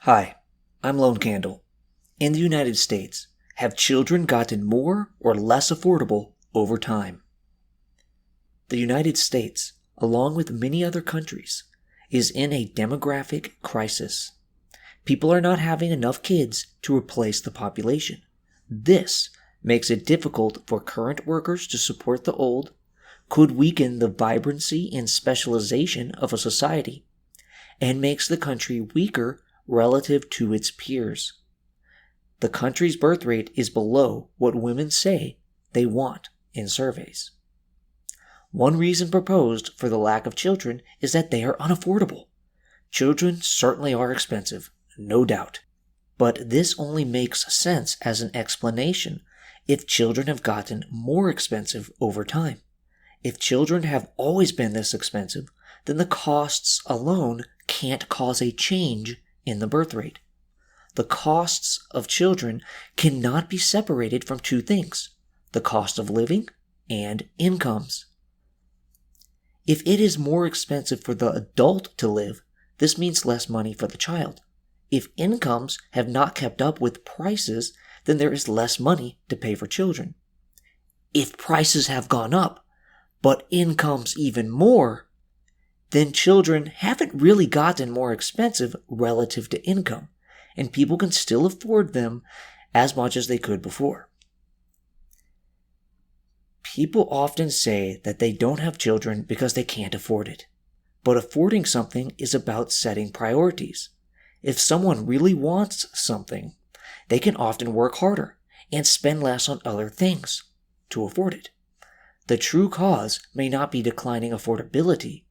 Hi, I'm Lone Candle. In the United States, have children gotten more or less affordable over time? The United States, along with many other countries, is in a demographic crisis. People are not having enough kids to replace the population. This makes it difficult for current workers to support the old, could weaken the vibrancy and specialization of a society, and makes the country weaker relative to its peers. The country's birth rate is below what women say they want in surveys. One reason proposed for the lack of children is that they are unaffordable. Children certainly are expensive, no doubt. But this only makes sense as an explanation if children have gotten more expensive over time. If children have always been this expensive, then the costs alone can't cause a change in the birth rate. The costs of children cannot be separated from two things: the cost of living and incomes. If it is more expensive for the adult to live, this means less money for the child. If incomes have not kept up with prices, then there is less money to pay for children. If prices have gone up, but incomes even more, then children haven't really gotten more expensive relative to income, and people can still afford them as much as they could before. People often say that they don't have children because they can't afford it. But affording something is about setting priorities. If someone really wants something, they can often work harder and spend less on other things to afford it. The true cause may not be declining affordability,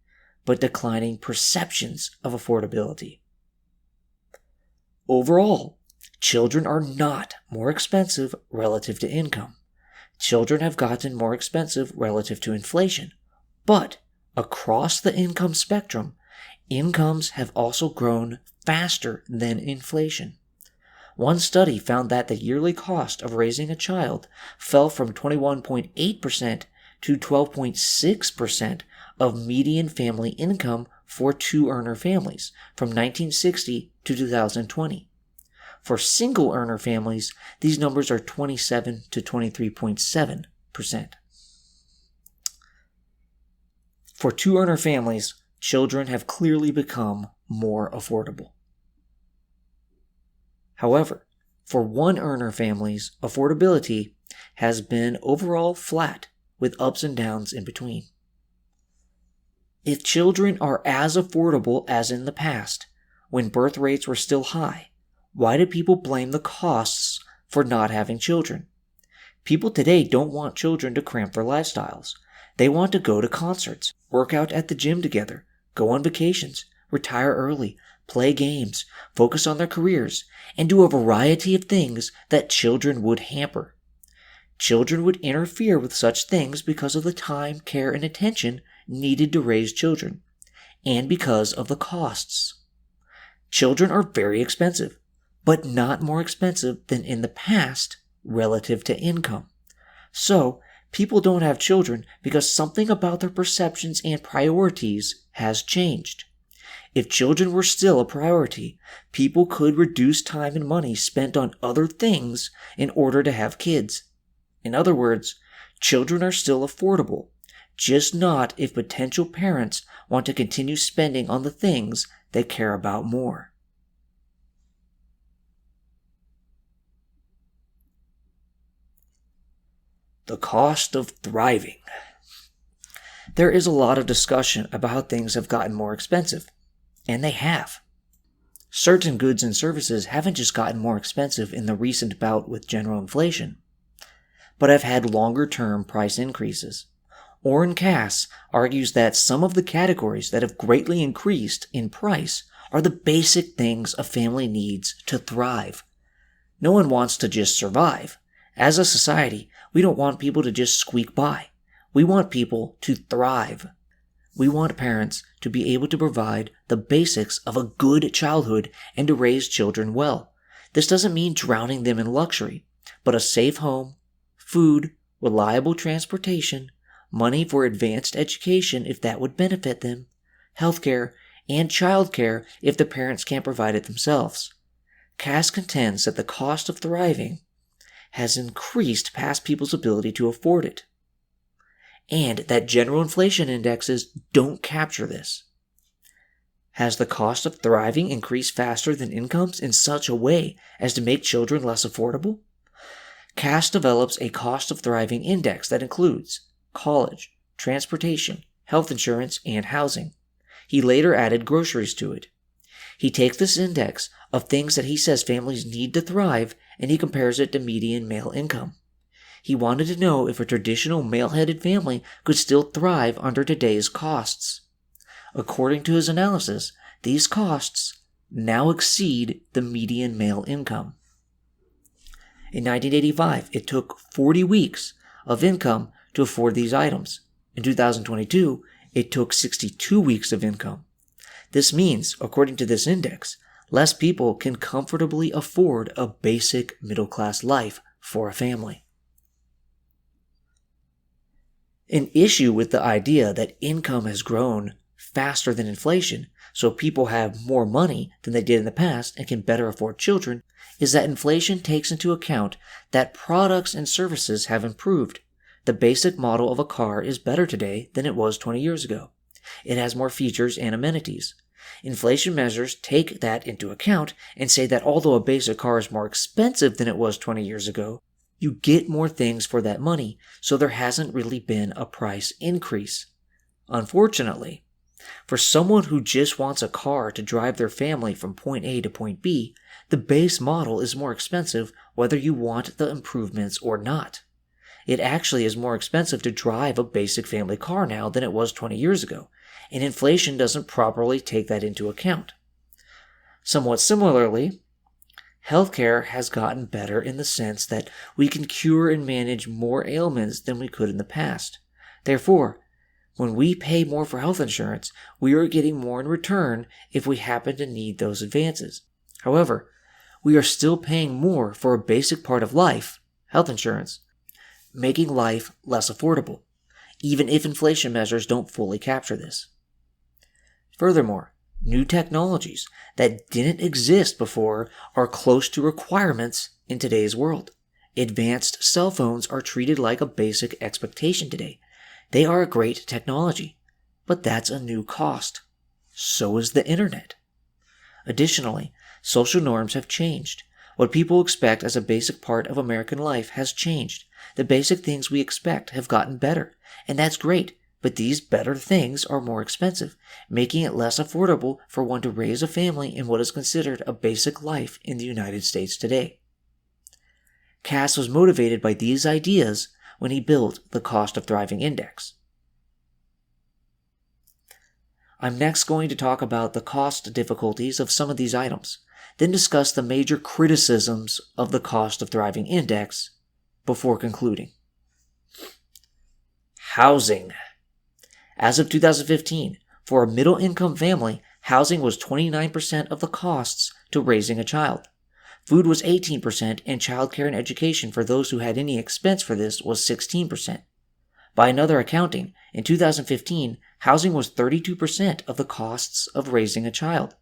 but declining perceptions of affordability. Overall, children are not more expensive relative to income. Children have gotten more expensive relative to inflation, but across the income spectrum, incomes have also grown faster than inflation. One study found that the yearly cost of raising a child fell from 21.8% to 12.6% of median family income for two-earner families from 1960 to 2020. For single-earner families, these numbers are 27 to 23.7%. For two-earner families, children have clearly become more affordable. However, for one-earner families, affordability has been overall flat with ups and downs in between. If children are as affordable as in the past, when birth rates were still high, why do people blame the costs for not having children? People today don't want children to cramp their lifestyles. They want to go to concerts, work out at the gym together, go on vacations, retire early, play games, focus on their careers, and do a variety of things that children would hamper. Children would interfere with such things because of the time, care, and attention needed to raise children, and because of the costs. Children are very expensive, but not more expensive than in the past relative to income. So, people don't have children because something about their perceptions and priorities has changed. If children were still a priority, people could reduce time and money spent on other things in order to have kids. In other words, children are still affordable, just not if potential parents want to continue spending on the things they care about more. The cost of thriving. There is a lot of discussion about how things have gotten more expensive, and they have. Certain goods and services haven't just gotten more expensive in the recent bout with general inflation, but have had longer-term price increases. Oren Cass argues that some of the categories that have greatly increased in price are the basic things a family needs to thrive. No one wants to just survive. As a society, we don't want people to just squeak by. We want people to thrive. We want parents to be able to provide the basics of a good childhood and to raise children well. This doesn't mean drowning them in luxury, but a safe home, food, reliable transportation, money for advanced education if that would benefit them, healthcare, and childcare if the parents can't provide it themselves. Cass contends that the cost of thriving has increased past people's ability to afford it, and that general inflation indexes don't capture this. Has the cost of thriving increased faster than incomes in such a way as to make children less affordable? Cass develops a cost of thriving index that includes college, transportation, health insurance, and housing. He later added groceries to it. He takes this index of things that he says families need to thrive and he compares it to median male income. He wanted to know if a traditional male-headed family could still thrive under today's costs. According to his analysis, these costs now exceed the median male income. In 1985, it took 40 weeks of income to afford these items. In 2022, it took 62 weeks of income. This means, according to this index, less people can comfortably afford a basic middle-class life for a family. An issue with the idea that income has grown faster than inflation, so people have more money than they did in the past and can better afford children, is that inflation takes into account that products and services have improved. The basic model of a car is better today than it was 20 years ago. It has more features and amenities. Inflation measures take that into account and say that although a basic car is more expensive than it was 20 years ago, you get more things for that money, so there hasn't really been a price increase. Unfortunately, for someone who just wants a car to drive their family from point A to point B, the base model is more expensive whether you want the improvements or not. It actually is more expensive to drive a basic family car now than it was 20 years ago, and inflation doesn't properly take that into account. Somewhat similarly, healthcare has gotten better in the sense that we can cure and manage more ailments than we could in the past. Therefore, when we pay more for health insurance, we are getting more in return if we happen to need those advances. However, we are still paying more for a basic part of life, health insurance, making life less affordable, even if inflation measures don't fully capture this. Furthermore, new technologies that didn't exist before are close to requirements in today's world. Advanced cell phones are treated like a basic expectation today. They are a great technology, but that's a new cost. So is the internet. Additionally, social norms have changed. What people expect as a basic part of American life has changed. The basic things we expect have gotten better, and that's great, but these better things are more expensive, making it less affordable for one to raise a family in what is considered a basic life in the United States today. Cass was motivated by these ideas when he built the Cost of Thriving Index. I'm next going to talk about the cost difficulties of some of these items, then discuss the major criticisms of the Cost of Thriving Index before concluding. Housing. As of 2015, for a middle-income family, housing was 29% of the costs to raising a child. Food was 18%, and childcare and education for those who had any expense for this was 16%. By another accounting, in 2015, housing was 32% of the costs of raising a child,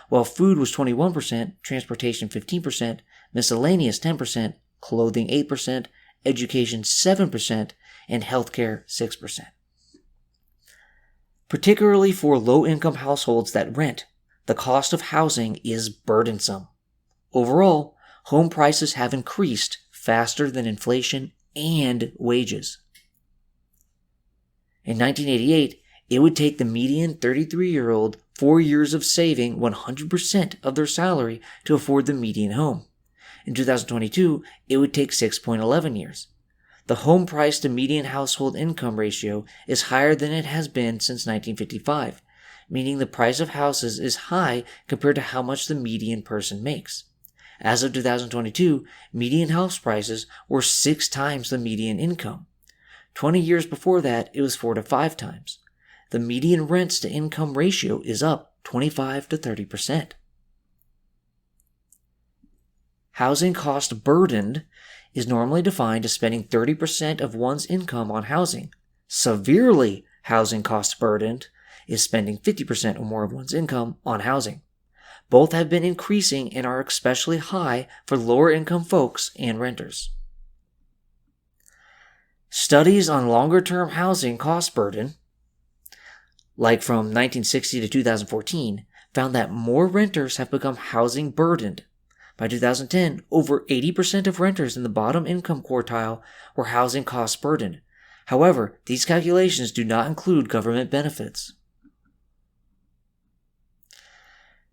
while food was 21%, transportation 15%, miscellaneous 10%, clothing 8%, education 7%, and healthcare 6%. Particularly for low-income households that rent, the cost of housing is burdensome. Overall, home prices have increased faster than inflation and wages. In 1988, it would take the median 33-year-old 4 years of saving 100% of their salary to afford the median home. In 2022, it would take 6.11 years. The home price to median household income ratio is higher than it has been since 1955, meaning the price of houses is high compared to how much the median person makes. As of 2022, median house prices were 6 times the median income. 20 years before that, it was 4 to 5 times. The median rents to income ratio is up 25 to 30%. Housing cost burdened is normally defined as spending 30% of one's income on housing. Severely housing cost burdened is spending 50% or more of one's income on housing. Both have been increasing and are especially high for lower income folks and renters. Studies on longer-term housing cost burden, like from 1960 to 2014, found that more renters have become housing burdened. By 2010, over 80% of renters in the bottom income quartile were housing cost burdened. However, these calculations do not include government benefits.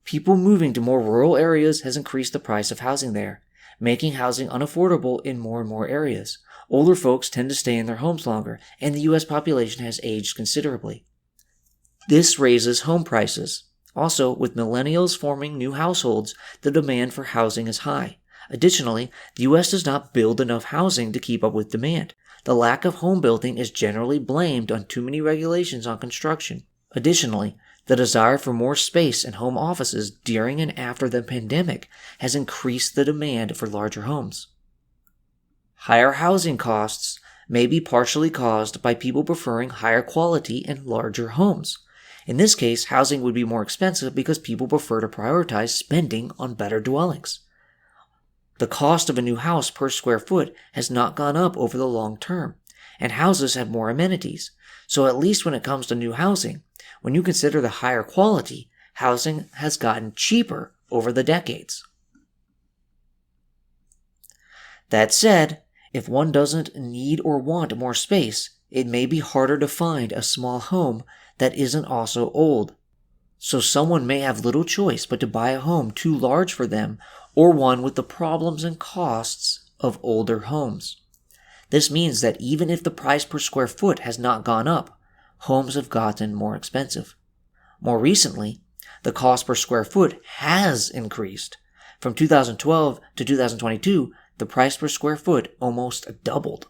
People moving to more rural areas has increased the price of housing there, making housing unaffordable in more and more areas. Older folks tend to stay in their homes longer, and the U.S. population has aged considerably. This raises home prices. Also, with millennials forming new households, the demand for housing is high. Additionally, the U.S. does not build enough housing to keep up with demand. The lack of home building is generally blamed on too many regulations on construction. Additionally, the desire for more space and home offices during and after the pandemic has increased the demand for larger homes. Higher housing costs may be partially caused by people preferring higher quality and larger homes. In this case, housing would be more expensive because people prefer to prioritize spending on better dwellings. The cost of a new house per square foot has not gone up over the long term, and houses have more amenities. So at least when it comes to new housing, when you consider the higher quality, housing has gotten cheaper over the decades. That said, if one doesn't need or want more space, it may be harder to find a small home that isn't also old. So someone may have little choice but to buy a home too large for them or one with the problems and costs of older homes. This means that even if the price per square foot has not gone up, homes have gotten more expensive. More recently, the cost per square foot has increased. From 2012 to 2022, the price per square foot almost doubled.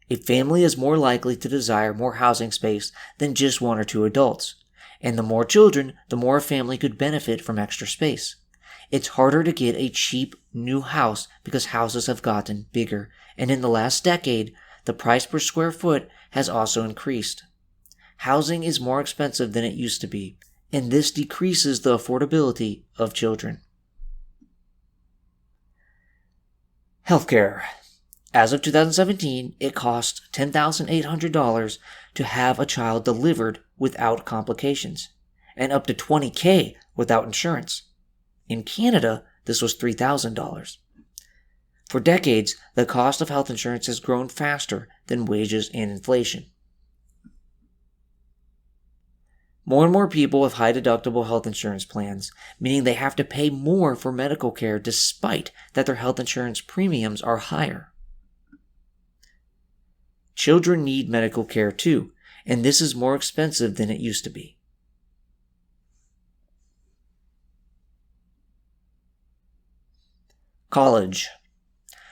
A family is more likely to desire more housing space than just one or two adults, and the more children, the more a family could benefit from extra space. It's harder to get a cheap new house because houses have gotten bigger, and in the last decade, the price per square foot has also increased. Housing is more expensive than it used to be, and this decreases the affordability of children. Healthcare. As of 2017, it costs $10,800 to have a child delivered without complications, and up to $20,000 without insurance. In Canada, this was $3,000. For decades, the cost of health insurance has grown faster than wages and inflation. More and more people have high-deductible health insurance plans, meaning they have to pay more for medical care despite that their health insurance premiums are higher. Children need medical care too, and this is more expensive than it used to be. College.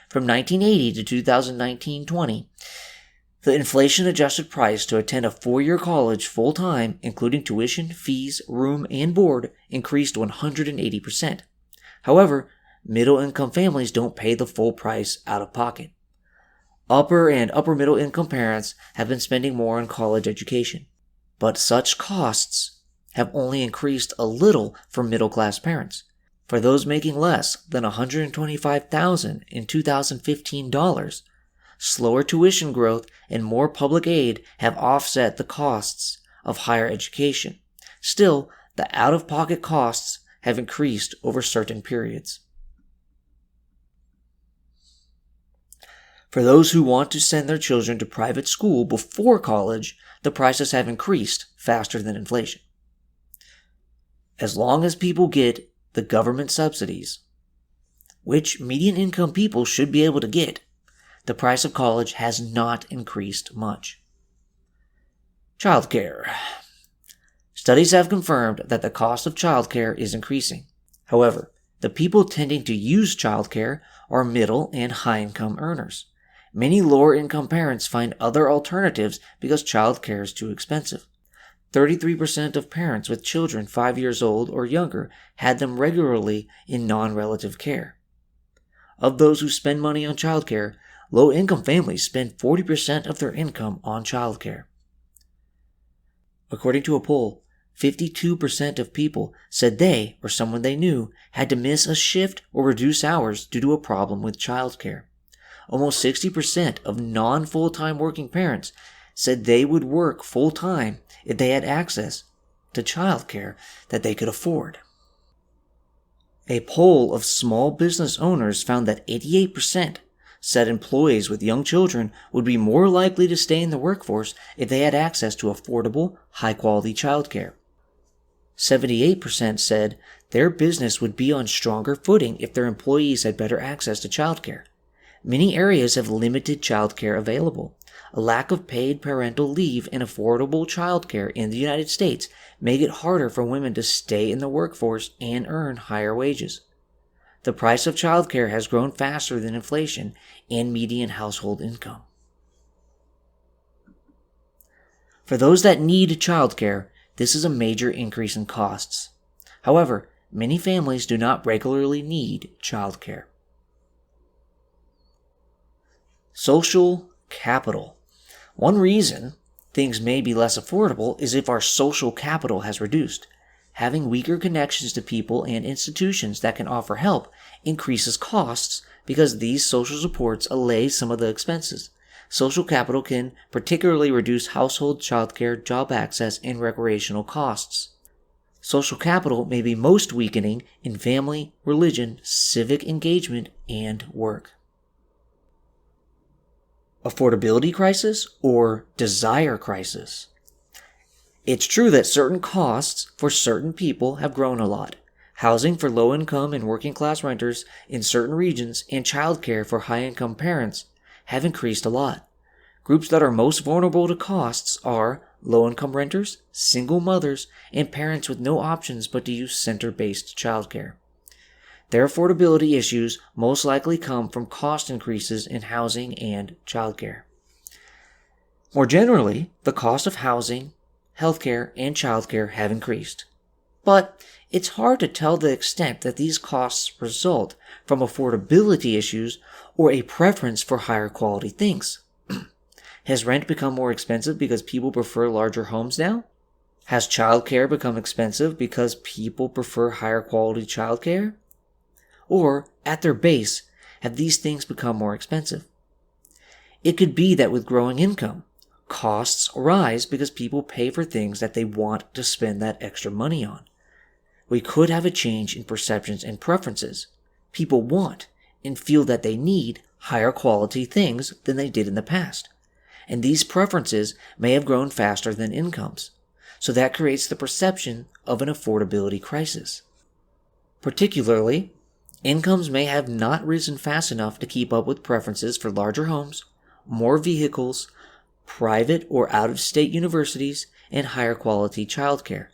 From 1980 to 2019-20, the inflation-adjusted price to attend a 4-year college full-time, including tuition, fees, room, and board, increased 180%. However, middle-income families don't pay the full price out of pocket. Upper and upper-middle income parents have been spending more on college education, but such costs have only increased a little for middle-class parents. For those making less than $125,000 in 2015 dollars, slower tuition growth and more public aid have offset the costs of higher education. Still, the out-of-pocket costs have increased over certain periods. For those who want to send their children to private school before college, the prices have increased faster than inflation. As long as people get the government subsidies, which median income people should be able to get, the price of college has not increased much. Childcare. Studies have confirmed that the cost of childcare is increasing. However, the people tending to use childcare are middle and high-income earners. Many lower-income parents find other alternatives because childcare is too expensive. 33% of parents with children 5 years old or younger had them regularly in non-relative care. Of those who spend money on childcare, low-income families spend 40% of their income on childcare. According to a poll, 52% of people said they or someone they knew had to miss a shift or reduce hours due to a problem with childcare. Almost 60% of non-full-time working parents said they would work full-time if they had access to childcare that they could afford. A poll of small business owners found that 88% said employees with young children would be more likely to stay in the workforce if they had access to affordable, high-quality childcare. 78% said their business would be on stronger footing if their employees had better access to childcare. Many areas have limited childcare available. A lack of paid parental leave and affordable childcare in the United States make it harder for women to stay in the workforce and earn higher wages. The price of childcare has grown faster than inflation and median household income. For those that need childcare, this is a major increase in costs. However, many families do not regularly need childcare. Social capital. One reason things may be less affordable is if our social capital has reduced. Having weaker connections to people and institutions that can offer help increases costs because these social supports allay some of the expenses. Social capital can particularly reduce household childcare, job access, and recreational costs. Social capital may be most weakening in family, religion, civic engagement, and work. Affordability crisis or desire crisis. It's true that certain costs for certain people have grown a lot. Housing for low-income and working-class renters in certain regions and childcare for high-income parents have increased a lot. Groups that are most vulnerable to costs are low-income renters, single mothers, and parents with no options but to use center-based childcare. Their affordability issues most likely come from cost increases in housing and childcare. More generally, the cost of housing, healthcare, and childcare have increased. But it's hard to tell the extent that these costs result from affordability issues or a preference for higher quality things. Has rent become more expensive because people prefer larger homes now? Has childcare become expensive because people prefer higher quality childcare? Or, at their base, have these things become more expensive? It could be that with growing income, costs rise because people pay for things that they want to spend that extra money on. We could have a change in perceptions and preferences. People want and feel that they need higher quality things than they did in the past. And these preferences may have grown faster than incomes. So that creates the perception of an affordability crisis. Particularly, incomes may have not risen fast enough to keep up with preferences for larger homes, more vehicles, private or out-of-state universities, and higher quality childcare.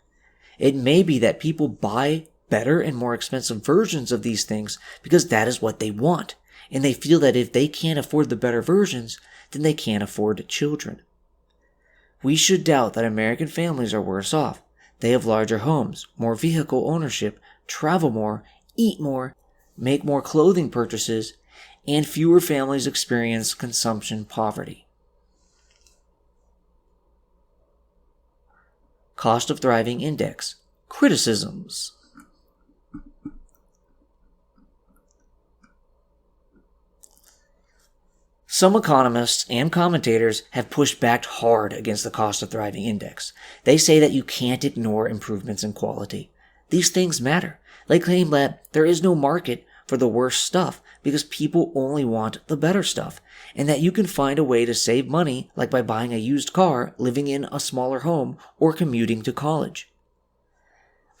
It may be that people buy better and more expensive versions of these things because that is what they want, and they feel that if they can't afford the better versions, then they can't afford children. We should doubt that American families are worse off. They have larger homes, more vehicle ownership, travel more, eat more, make more clothing purchases, and fewer families experience consumption poverty. Cost of Thriving Index. Criticisms. Some economists and commentators have pushed back hard against the Cost of Thriving Index. They say that you can't ignore improvements in quality. These things matter. They claim that there is no market for the worst stuff because people only want the better stuff, and that you can find a way to save money like by buying a used car, living in a smaller home, or commuting to college.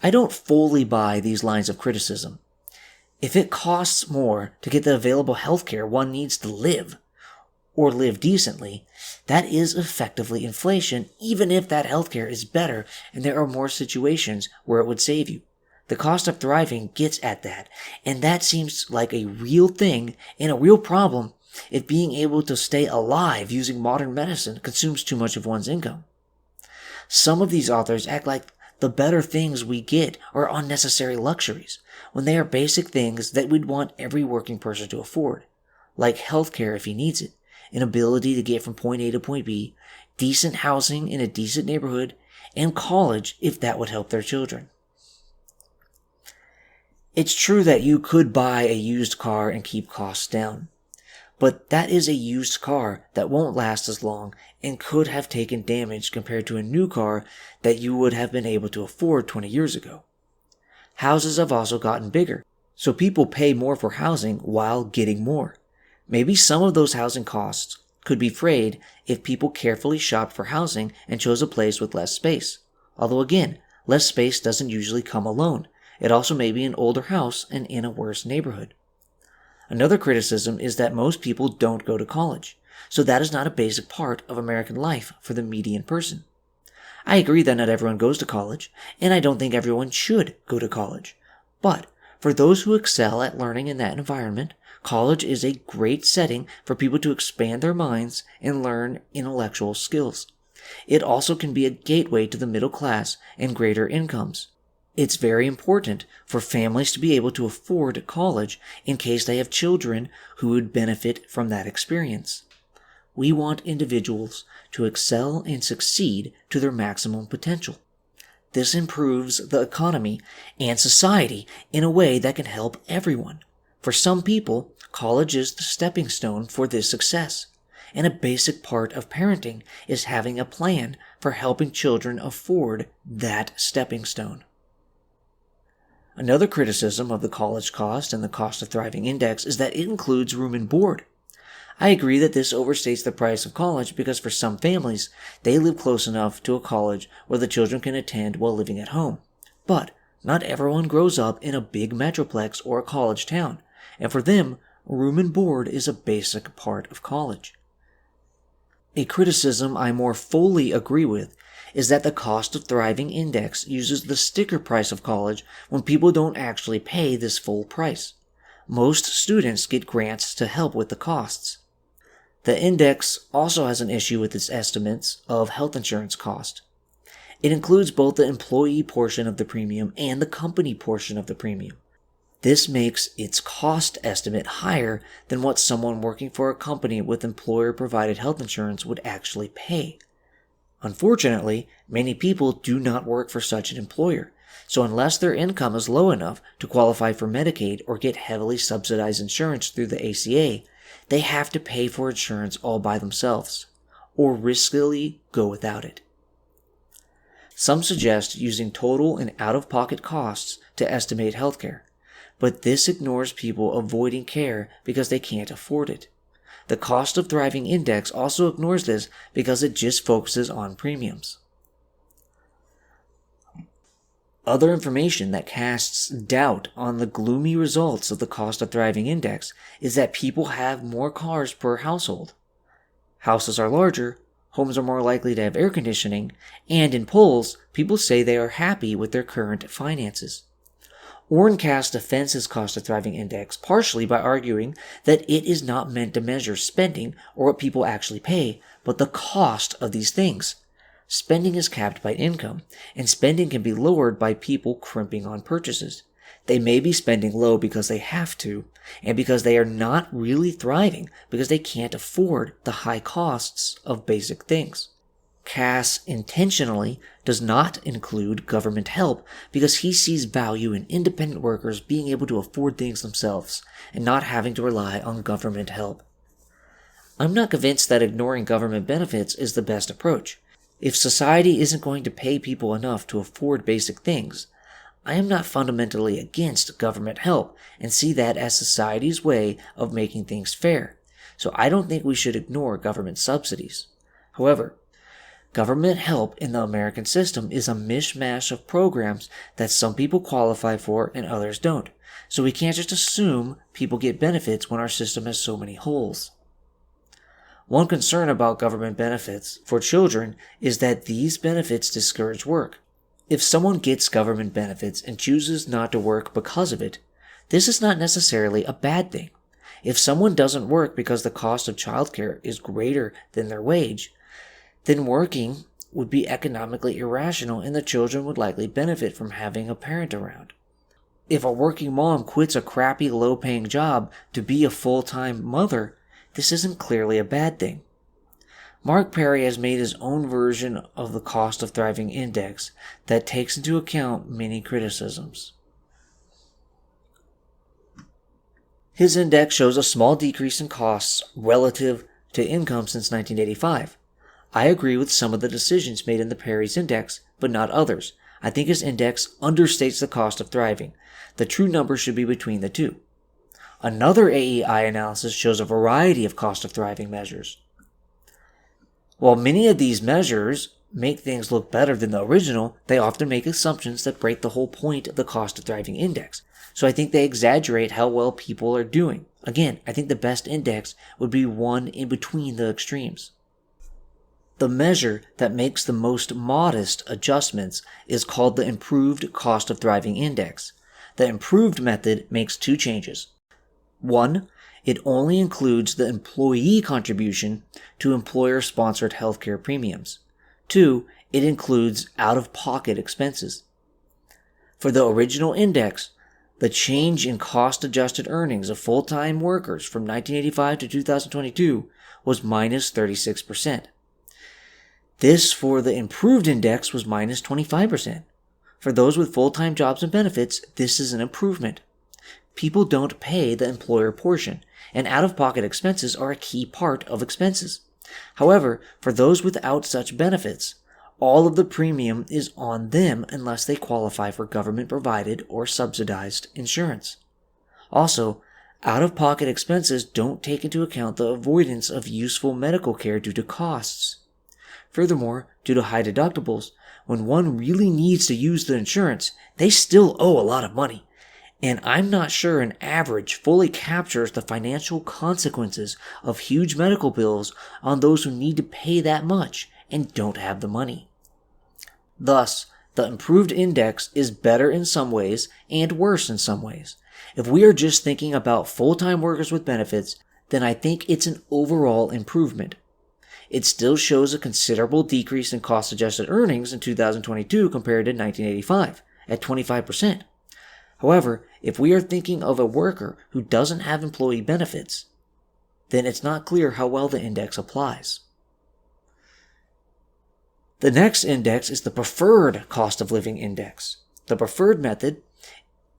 I don't fully buy these lines of criticism. If it costs more to get the available healthcare one needs to live, or live decently, that is effectively inflation, even if that healthcare is better and there are more situations where it would save you. The cost of thriving gets at that, and that seems like a real thing and a real problem if being able to stay alive using modern medicine consumes too much of one's income. Some of these authors act like the better things we get are unnecessary luxuries, when they are basic things that we'd want every working person to afford, like healthcare if he needs it, an ability to get from point A to point B, decent housing in a decent neighborhood, and college if that would help their children. It's true that you could buy a used car and keep costs down, but that is a used car that won't last as long and could have taken damage compared to a new car that you would have been able to afford 20 years ago. Houses have also gotten bigger, so people pay more for housing while getting more. Maybe some of those housing costs could be frayed if people carefully shopped for housing and chose a place with less space. Although again, less space doesn't usually come alone. It also may be an older house and in a worse neighborhood. Another criticism is that most people don't go to college, so that is not a basic part of American life for the median person. I agree that not everyone goes to college, and I don't think everyone should go to college. But for those who excel at learning in that environment, college is a great setting for people to expand their minds and learn intellectual skills. It also can be a gateway to the middle class and greater incomes. It's very important for families to be able to afford college in case they have children who would benefit from that experience. We want individuals to excel and succeed to their maximum potential. This improves the economy and society in a way that can help everyone. For some people, college is the stepping stone for this success, and a basic part of parenting is having a plan for helping children afford that stepping stone. Another criticism of the college cost and the cost of thriving index is that it includes room and board. I agree that this overstates the price of college because for some families, they live close enough to a college where the children can attend while living at home. But not everyone grows up in a big metroplex or a college town, and for them, room and board is a basic part of college. A criticism I more fully agree with is that the cost of thriving index uses the sticker price of college when people don't actually pay this full price. Most students get grants to help with the costs. The index also has an issue with its estimates of health insurance cost. It includes both the employee portion of the premium and the company portion of the premium. This makes its cost estimate higher than what someone working for a company with employer-provided health insurance would actually pay. Unfortunately, many people do not work for such an employer, so unless their income is low enough to qualify for Medicaid or get heavily subsidized insurance through the ACA, they have to pay for insurance all by themselves, or riskily go without it. Some suggest using total and out-of-pocket costs to estimate healthcare, but this ignores people avoiding care because they can't afford it. The cost of thriving index also ignores this because it just focuses on premiums. Other information that casts doubt on the gloomy results of the cost of thriving index is that people have more cars per household. Houses are larger, homes are more likely to have air conditioning, and in polls, people say they are happy with their current finances. Orncast defends his cost of thriving index partially by arguing that it is not meant to measure spending or what people actually pay, but the cost of these things. Spending is capped by income, and spending can be lowered by people crimping on purchases. They may be spending low because they have to, and because they are not really thriving because they can't afford the high costs of basic things. Cass intentionally does not include government help because he sees value in independent workers being able to afford things themselves and not having to rely on government help. I'm not convinced that ignoring government benefits is the best approach. If society isn't going to pay people enough to afford basic things, I am not fundamentally against government help and see that as society's way of making things fair, so I don't think we should ignore government subsidies. However, government help in the American system is a mishmash of programs that some people qualify for and others don't, so we can't just assume people get benefits when our system has so many holes. One concern about government benefits for children is that these benefits discourage work. If someone gets government benefits and chooses not to work because of it, this is not necessarily a bad thing. If someone doesn't work because the cost of childcare is greater than their wage, then working would be economically irrational and the children would likely benefit from having a parent around. If a working mom quits a crappy low-paying job to be a full-time mother, this isn't clearly a bad thing. Mark Perry has made his own version of the Cost of Thriving Index that takes into account many criticisms. His index shows a small decrease in costs relative to income since 1985. I agree with some of the decisions made in the Perry's index, but not others. I think his index understates the cost of thriving. The true number should be between the two. Another AEI analysis shows a variety of cost of thriving measures. While many of these measures make things look better than the original, they often make assumptions that break the whole point of the cost of thriving index. So I think they exaggerate how well people are doing. Again, I think the best index would be one in between the extremes. The measure that makes the most modest adjustments is called the Improved Cost of Thriving Index. The improved method makes two changes. One, it only includes the employee contribution to employer-sponsored healthcare premiums. Two, it includes out-of-pocket expenses. For the original index, the change in cost-adjusted earnings of full-time workers from 1985 to 2022 was minus 36%. This for the improved index was minus 25%. For those with full-time jobs and benefits, this is an improvement. People don't pay the employer portion, and out-of-pocket expenses are a key part of expenses. However, for those without such benefits, all of the premium is on them unless they qualify for government-provided or subsidized insurance. Also, out-of-pocket expenses don't take into account the avoidance of useful medical care due to costs. Furthermore, due to high deductibles, when one really needs to use the insurance, they still owe a lot of money. And I'm not sure an average fully captures the financial consequences of huge medical bills on those who need to pay that much and don't have the money. Thus, the improved index is better in some ways and worse in some ways. If we are just thinking about full-time workers with benefits, then I think it's an overall improvement. It still shows a considerable decrease in cost-adjusted earnings in 2022 compared to 1985, at 25%. However, if we are thinking of a worker who doesn't have employee benefits, then it's not clear how well the index applies. The next index is the Preferred Cost of Living Index. The preferred method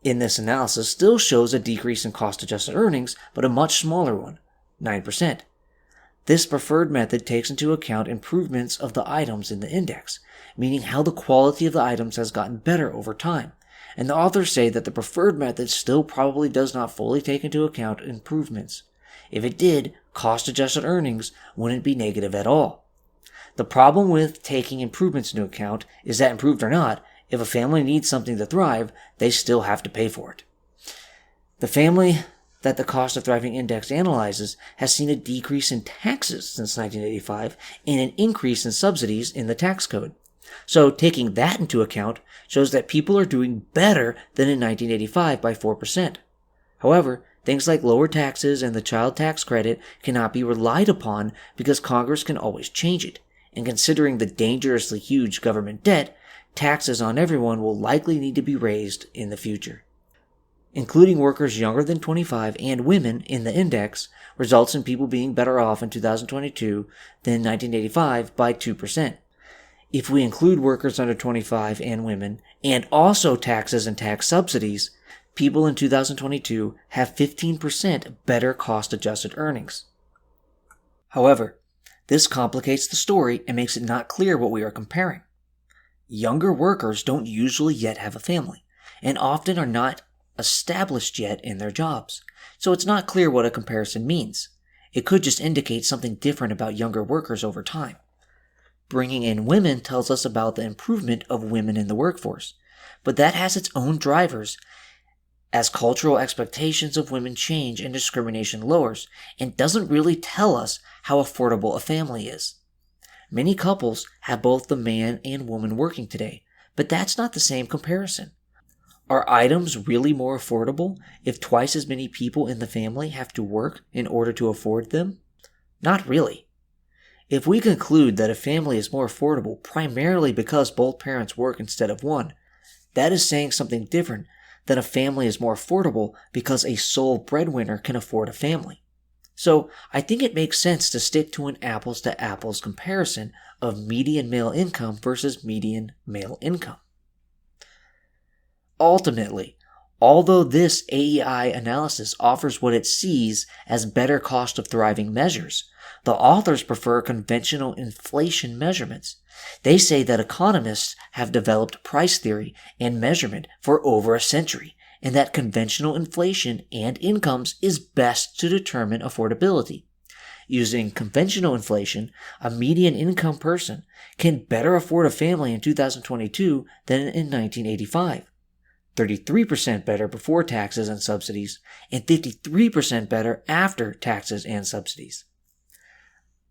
in this analysis still shows a decrease in cost-adjusted earnings, but a much smaller one, 9%. This preferred method takes into account improvements of the items in the index, meaning how the quality of the items has gotten better over time. And the authors say that the preferred method still probably does not fully take into account improvements. If it did, cost-adjusted earnings wouldn't be negative at all. The problem with taking improvements into account is that, improved or not, if a family needs something to thrive, they still have to pay for it. The family that the Cost of Thriving Index analyzes has seen a decrease in taxes since 1985 and an increase in subsidies in the tax code. So taking that into account shows that people are doing better than in 1985 by 4%. However, things like lower taxes and the child tax credit cannot be relied upon because Congress can always change it. And considering the dangerously huge government debt, taxes on everyone will likely need to be raised in the future. Including workers younger than 25 and women in the index results in people being better off in 2022 than 1985 by 2%. If we include workers under 25 and women, and also taxes and tax subsidies, people in 2022 have 15% better cost-adjusted earnings. However, this complicates the story and makes it not clear what we are comparing. Younger workers don't usually yet have a family, and often are not established yet in their jobs, so it's not clear what a comparison means. It could just indicate something different about younger workers over time. Bringing in women tells us about the improvement of women in the workforce, but that has its own drivers as cultural expectations of women change and discrimination lowers, and doesn't really tell us how affordable a family is. Many couples have both the man and woman working today, but that's not the same comparison. Are items really more affordable if twice as many people in the family have to work in order to afford them? Not really. If we conclude that a family is more affordable primarily because both parents work instead of one, that is saying something different than a family is more affordable because a sole breadwinner can afford a family. So I think it makes sense to stick to an apples-to-apples comparison of median male income versus median male income. Ultimately, although this AEI analysis offers what it sees as better cost of thriving measures, the authors prefer conventional inflation measurements. They say that economists have developed price theory and measurement for over a century, and that conventional inflation and incomes is best to determine affordability. Using conventional inflation, a median income person can better afford a family in 2022 than in 1985. 33% better before taxes and subsidies, and 53% better after taxes and subsidies.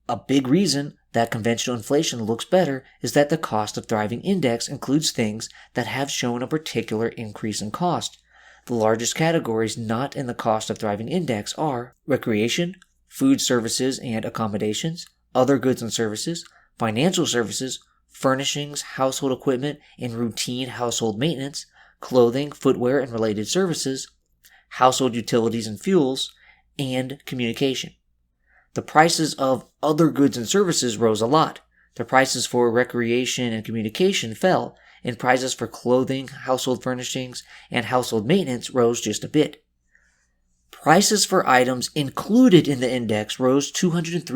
A big reason that conventional inflation looks better is that the cost of thriving index includes things that have shown a particular increase in cost. The largest categories not in the cost of thriving index are recreation, food services and accommodations, other goods and services, financial services, furnishings, household equipment, and routine household maintenance, clothing, footwear, and related services, household utilities and fuels, and communication. The prices of other goods and services rose a lot. The prices for recreation and communication fell, and prices for clothing, household furnishings, and household maintenance rose just a bit. Prices for items included in the index rose 203%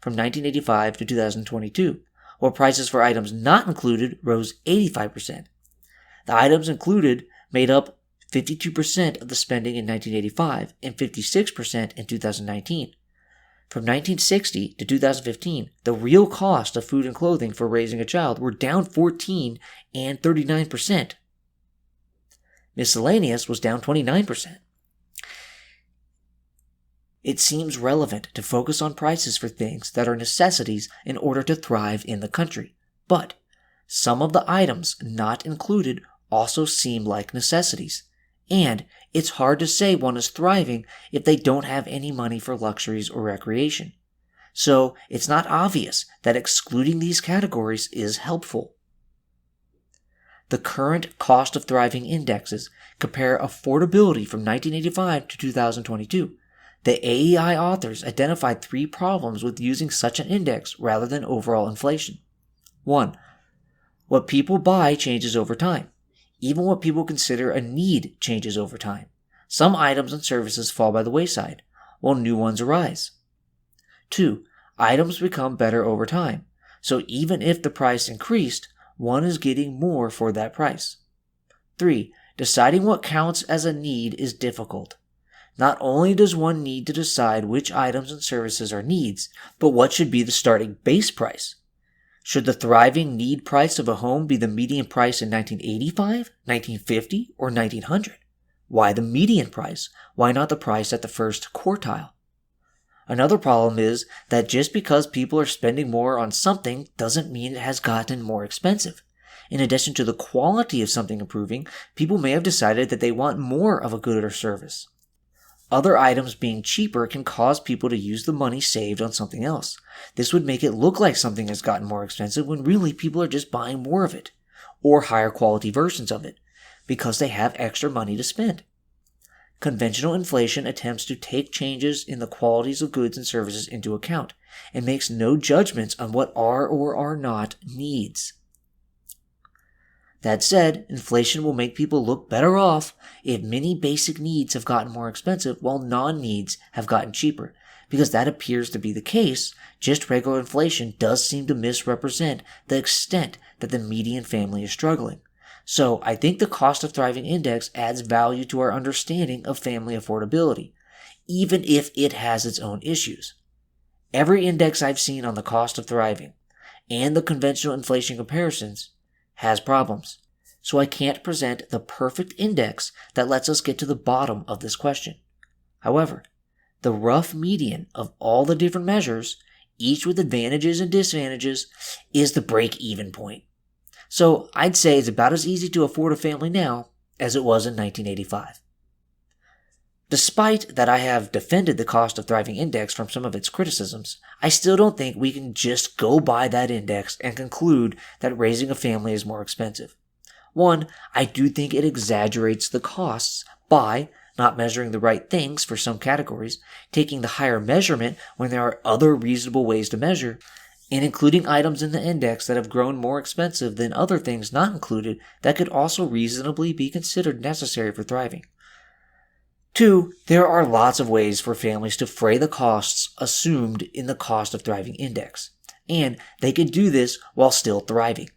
from 1985 to 2022, while prices for items not included rose 85%. The items included made up 52% of the spending in 1985 and 56% in 2019. From 1960 to 2015, the real cost of food and clothing for raising a child were down 14% and 39%. Miscellaneous was down 29%. It seems relevant to focus on prices for things that are necessities in order to thrive in the country, but some of the items not included also seem like necessities, and it's hard to say one is thriving if they don't have any money for luxuries or recreation. So it's not obvious that excluding these categories is helpful. The current cost of thriving indexes compare affordability from 1985 to 2022. The AEI authors identified 3 problems with using such an index rather than overall inflation. 1. What people buy changes over time. Even what people consider a need changes over time. Some items and services fall by the wayside, while new ones arise. 2. Items become better over time, so even if the price increased, one is getting more for that price. 3. Deciding what counts as a need is difficult. Not only does one need to decide which items and services are needs, but what should be the starting base price. Should the thriving need price of a home be the median price in 1985, 1950, or 1900? Why the median price? Why not the price at the first quartile? Another problem is that just because people are spending more on something doesn't mean it has gotten more expensive. In addition to the quality of something improving, people may have decided that they want more of a good or service. Other items being cheaper can cause people to use the money saved on something else. This would make it look like something has gotten more expensive when really people are just buying more of it, or higher quality versions of it, because they have extra money to spend. Conventional inflation attempts to take changes in the qualities of goods and services into account, and makes no judgments on what are or are not needs. That said, inflation will make people look better off if many basic needs have gotten more expensive while non-needs have gotten cheaper, because that appears to be the case. Just regular inflation does seem to misrepresent the extent that the median family is struggling. So I think the cost of thriving index adds value to our understanding of family affordability, even if it has its own issues. Every index I've seen on the cost of thriving and the conventional inflation comparisons has problems, so I can't present the perfect index that lets us get to the bottom of this question. However, the rough median of all the different measures, each with advantages and disadvantages, is the break-even point. So I'd say it's about as easy to afford a family now as it was in 1985. Despite that I have defended the cost of thriving index from some of its criticisms, I still don't think we can just go by that index and conclude that raising a family is more expensive. One, I do think it exaggerates the costs by not measuring the right things for some categories, taking the higher measurement when there are other reasonable ways to measure, and including items in the index that have grown more expensive than other things not included that could also reasonably be considered necessary for thriving. 2. There are lots of ways for families to fray the costs assumed in the cost of thriving index, and they can do this while still thriving,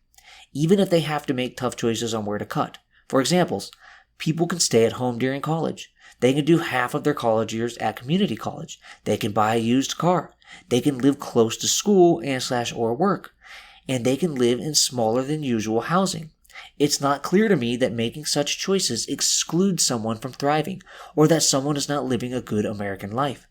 even if they have to make tough choices on where to cut. For examples, people can stay at home during college. They can do half of their college years at community college. They can buy a used car. They can live close to school or work. And they can live in smaller than usual housing. It's not clear to me that making such choices excludes someone from thriving, or that someone is not living a good American life.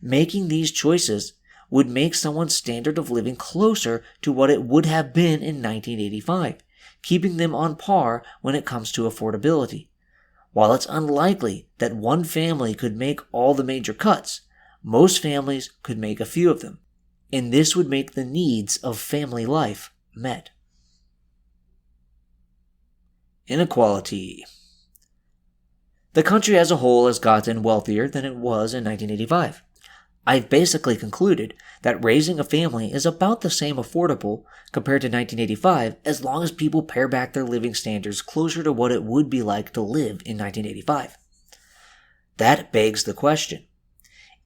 Making these choices would make someone's standard of living closer to what it would have been in 1985, keeping them on par when it comes to affordability. While it's unlikely that one family could make all the major cuts, most families could make a few of them, and this would make the needs of family life met. Inequality. The country as a whole has gotten wealthier than it was in 1985. I've basically concluded that raising a family is about the same affordable compared to 1985 as long as people pare back their living standards closer to what it would be like to live in 1985. That begs the question,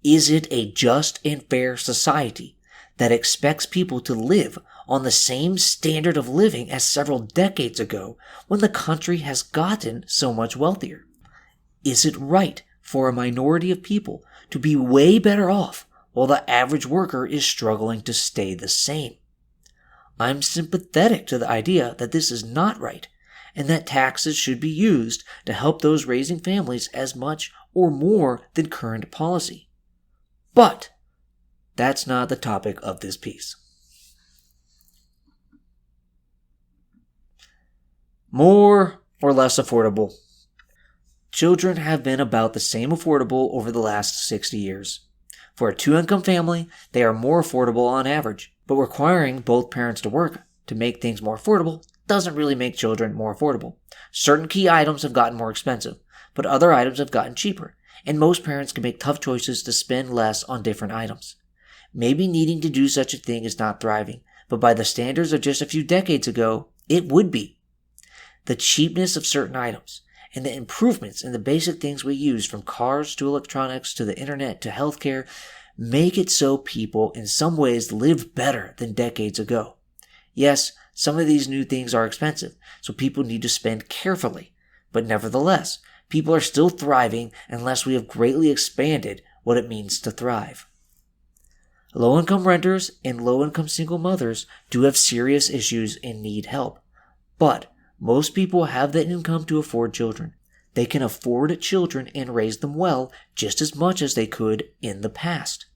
is it a just and fair society that expects people to live on the same standard of living as several decades ago when the country has gotten so much wealthier? Is it right for a minority of people to be way better off while the average worker is struggling to stay the same? I'm sympathetic to the idea that this is not right and that taxes should be used to help those raising families as much or more than current policy. But that's not the topic of this piece. More or less affordable. Children have been about the same affordable over the last 60 years. For a two-income family, they are more affordable on average, but requiring both parents to work to make things more affordable doesn't really make children more affordable. Certain key items have gotten more expensive, but other items have gotten cheaper, and most parents can make tough choices to spend less on different items. Maybe needing to do such a thing is not thriving, but by the standards of just a few decades ago, it would be. The cheapness of certain items and the improvements in the basic things we use, from cars to electronics to the internet to healthcare, make it so people in some ways live better than decades ago. Yes, some of these new things are expensive, so people need to spend carefully, but nevertheless, people are still thriving unless we have greatly expanded what it means to thrive. Low-income renters and low-income single mothers do have serious issues and need help, but most people have the income to afford children. They can afford children and raise them well just as much as they could in the past.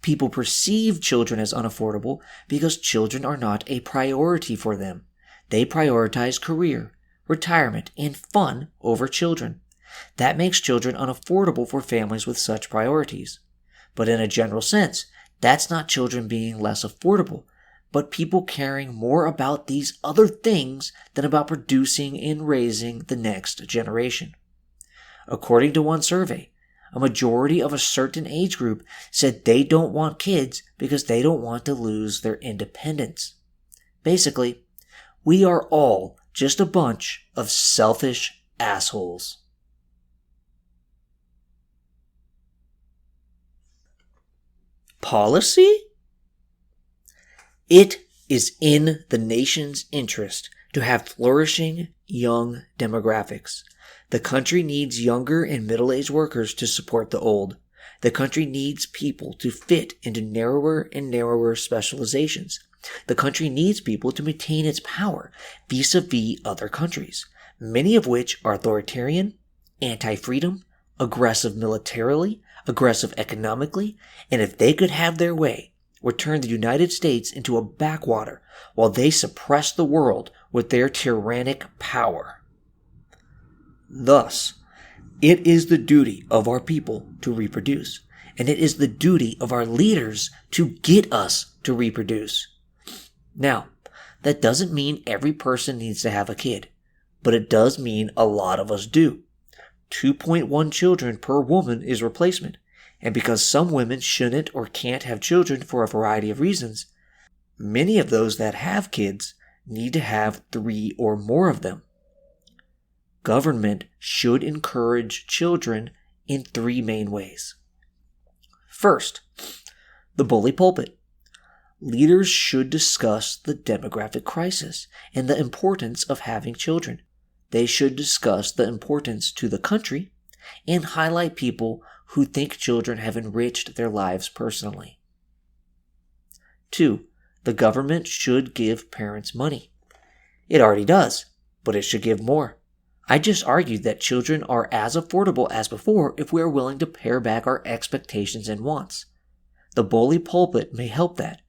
People perceive children as unaffordable because children are not a priority for them. They prioritize career, retirement, and fun over children. That makes children unaffordable for families with such priorities. But in a general sense, that's not children being less affordable, but people caring more about these other things than about producing and raising the next generation. According to one survey, a majority of a certain age group said they don't want kids because they don't want to lose their independence. Basically, we are all just a bunch of selfish assholes. Policy? It is in the nation's interest to have flourishing young demographics. The country needs younger and middle-aged workers to support the old. The country needs people to fit into narrower and narrower specializations. The country needs people to maintain its power vis-a-vis other countries, many of which are authoritarian, anti-freedom, aggressive militarily, aggressive economically, and if they could have their way, would turn the United States into a backwater while they suppress the world with their tyrannic power. Thus, it is the duty of our people to reproduce, and it is the duty of our leaders to get us to reproduce. Now, that doesn't mean every person needs to have a kid, but it does mean a lot of us do. 2.1 children per woman is replacement, and because some women shouldn't or can't have children for a variety of reasons, many of those that have kids need to have 3 or more of them. Government should encourage children in 3 main ways. First, the bully pulpit. Leaders should discuss the demographic crisis and the importance of having children. They should discuss the importance to the country and highlight people who think children have enriched their lives personally. 2. The government should give parents money. It already does, but it should give more. I just argued that children are as affordable as before if we are willing to pare back our expectations and wants. The bully pulpit may help that,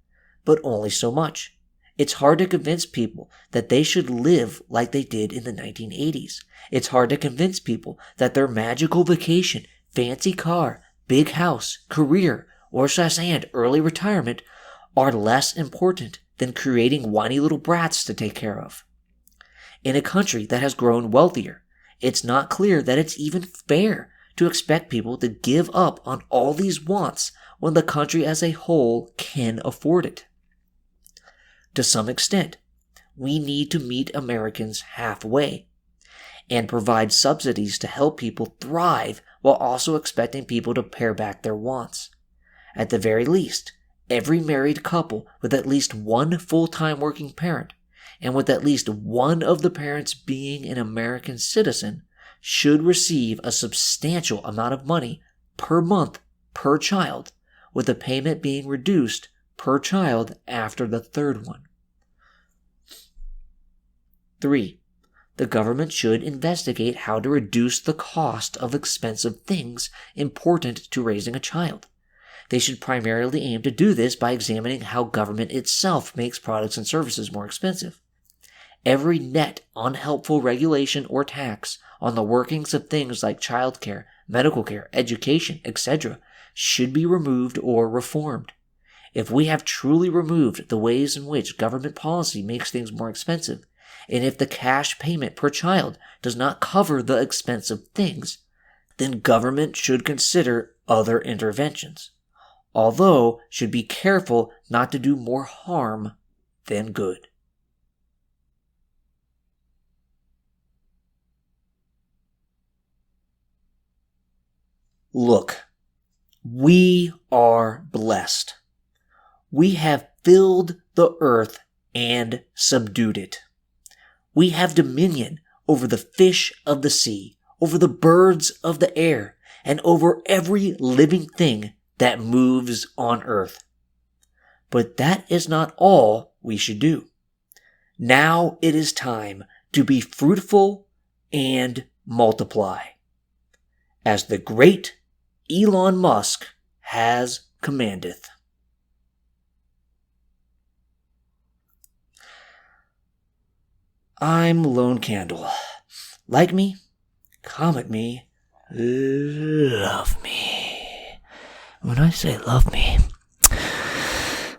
but only so much. It's hard to convince people that they should live like they did in the 1980s. It's hard to convince people that their magical vacation, fancy car, big house, career, or and early retirement are less important than creating whiny little brats to take care of. In a country that has grown wealthier, it's not clear that it's even fair to expect people to give up on all these wants when the country as a whole can afford it. To some extent, we need to meet Americans halfway and provide subsidies to help people thrive while also expecting people to pare back their wants. At the very least, every married couple with at least one full-time working parent, and with at least one of the parents being an American citizen, should receive a substantial amount of money per month per child, with the payment being reduced per child after the 3rd one. 3. The government should investigate how to reduce the cost of expensive things important to raising a child. They should primarily aim to do this by examining how government itself makes products and services more expensive. Every net unhelpful regulation or tax on the workings of things like childcare, medical care, education, etc. should be removed or reformed. If we have truly removed the ways in which government policy makes things more expensive, and if the cash payment per child does not cover the expensive things, then government should consider other interventions, although should be careful not to do more harm than good. Look, we are blessed. We have filled the earth and subdued it. We have dominion over the fish of the sea, over the birds of the air, and over every living thing that moves on earth. But that is not all we should do. Now it is time to be fruitful and multiply, as the great Elon Musk has commandeth. I'm Lone Candle. Like me, comment me, love me. When I say love me,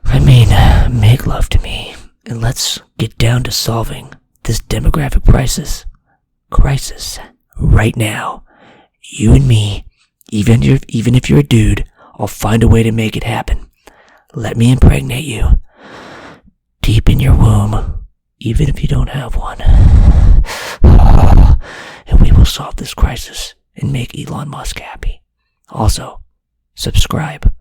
I mean make love to me, and let's get down to solving this demographic crisis right now. You and me, even if you're a dude, I'll find a way to make it happen. Let me impregnate you deep in your womb, even if you don't have one. And we will solve this crisis and make Elon Musk happy. Also, subscribe.